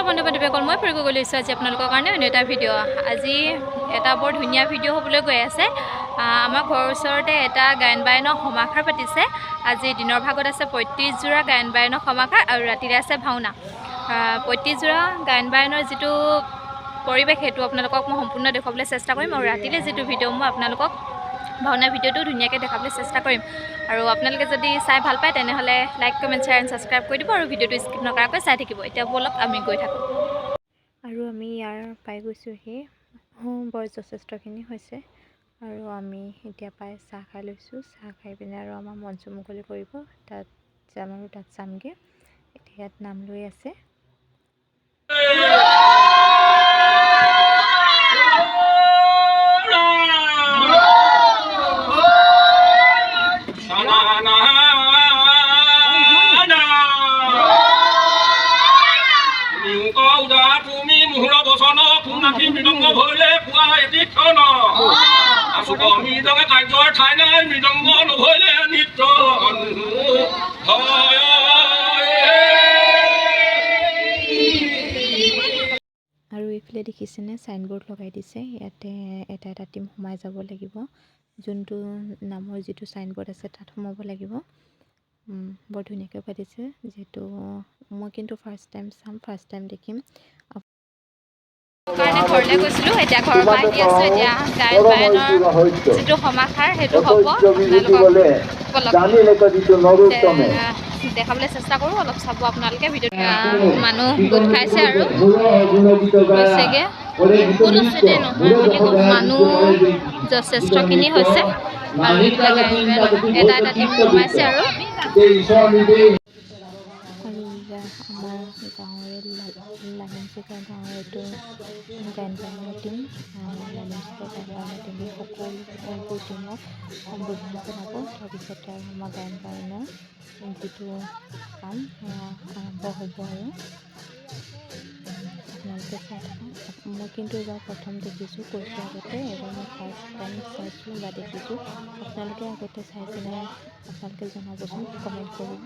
নমস্কাৰ বন্ধু বান্ধৱীসকল, মই ফুৰিব গৈ লৈছোঁ আজি আপোনালোকৰ কাৰণে অন্য এটা ভিডিঅ'। আজি এটা বৰ ধুনীয়া ভিডিঅ' হ'বলৈ গৈ আছে। আমাৰ ঘৰৰ ওচৰতে এটা গায়ন বায়নৰ সমাখাৰ পাতিছে। আজি দিনৰ ভাগত আছে ৩৫ যোৰা গায়ন বায়নৰ সমাখাৰ আৰু ৰাতিৰে আছে ভাওনা। ৩৫ যোৰা গায়ন বায়নৰ যিটো পৰিৱেশ সেইটো আপোনালোকক মই সম্পূৰ্ণ দেখুৱাবলৈ চেষ্টা কৰিম, আৰু ৰাতিলৈ যিটো ভিডিঅ' মই আপোনালোকক ভাওনা ভিডিঅ'টো ধুনীয়াকৈ দেখাবলৈ চেষ্টা কৰিম। আৰু আপোনালোকে যদি চাই ভাল পায় তেনেহ'লে like comment share and subscribe কৰি দিব আৰু ভিডিঅ'টো স্কিপ নকৰাকৈ চাই থাকিব। এতিয়া বলক আমি গৈ থাকোঁ। আৰু আমি ইয়াৰ পাই গৈছোঁহি, বৰ যথেষ্টখিনি হৈছে আৰু আমি এতিয়া পাই চাহ খাই লৈছোঁ। চাহ খাই পিনে আৰু আমাৰ মঞ্চ মুকলি কৰিব, তাত যাম আৰু তাত চামগৈ। এতিয়া ইয়াত নাম লৈ আছে। মৃদঙ্গ ভৈলে পুৱা এটি ক্ষণ মৃদঙ্গে কাৰ্যৰ ঠাই নাই, মৃদঙ্গ নভৈলে নৃত্য আৰু এইফালে দেখিছেনে চাইনবোৰ্ড লগাই দিছে। ইয়াতে এটা এটা টিম সোমাই যাব লাগিব। যোনটো নামৰ যিটো চাইনবোৰ্ড আছে তাত সোমাব লাগিব। বৰ ধুনীয়াকৈ পাতিছে, যিহেতু মই কিন্তু ফাৰ্ষ্ট টাইম চাম, ফাৰ্ষ্ট টাইম দেখিম। কাৰণে ঘৰলৈ গৈছিলোঁ, এতিয়া ঘৰৰ পৰা আহি আছোঁ। এতিয়া গায়ন বায়নৰ যিটো সমাখাৰ সেইটো হ'ব, দেখাবলৈ চেষ্টা কৰোঁ। অলপ চাব আপোনালোকে ভিডিঅ'ত। মানুহ গোট খাইছে আৰু হৈছেগৈ, গোট আছে দেই, নহয় বুলি কৈছোঁ। মানুহ যথেষ্টখিনি হৈছে আৰু এইবিলাক গায়ন বায়ন এটা এটা টিম সোমাইছে আৰু আমাৰ গাঁৱৰে লালিমচিকা গাঁৱৰ এইটো গায়ন বায়নৰ টিম। লালিমচিকা গায়ন বায়নৰ টিমে সকলোবোৰ টিমক সম্বোধন জনাব। তাৰপিছতে আৰু আমাৰ গায়ন বায়নৰ যিটো কাম সেয়া আৰম্ভ হ'ব আৰু আপোনালোকে চাই থাকক। মই কিন্তু এইবাৰ প্ৰথম দেখিছোঁ, কৈছোঁ আগতে, এইবাৰ মই ফাৰ্ষ্ট টাইম চাইছোঁ বা দেখিছোঁ। আপোনালোকে আগতে চাইছেনে আপোনালোকে জনাবচোন, কমেণ্ট কৰিব।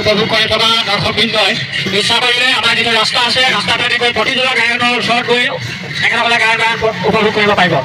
উপভোগ কৰি থকা দৰ্শকবৃন্দই ইচ্ছা কৰিলে আমাৰ যিটো ৰাস্তা আছে ৰাস্তাটোৱেদি গৈ প্ৰতিযোৰা গায়কৰ ওচৰত গৈ তেখেতসকলে গায়ন উপভোগ কৰিব পাৰিব।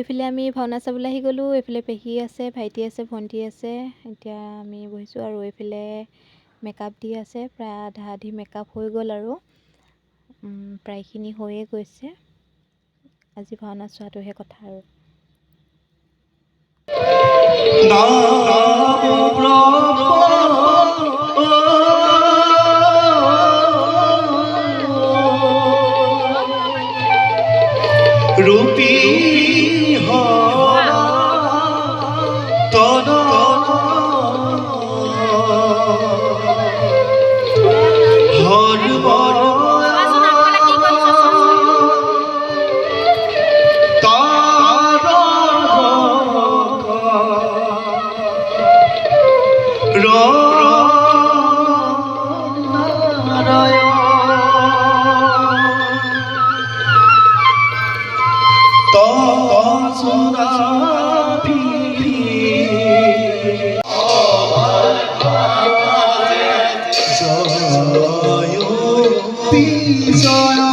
এইফালে আমি ভাওনা চাবলৈ আহি গ'লোঁ। এইফালে পেহী আছে, ভাইটি আছে, ভণ্টি আছে। এতিয়া আমি বহিছোঁ আৰু এইফালে মেকআপ দি আছে। প্ৰায় আধা আধি মেকআপ হৈ গ'ল আৰু প্ৰায়খিনি হৈয়ে গৈছে। আজি ভাওনা চোৱাটোহে কথা আৰু। ৰূপী তন হৰব জয়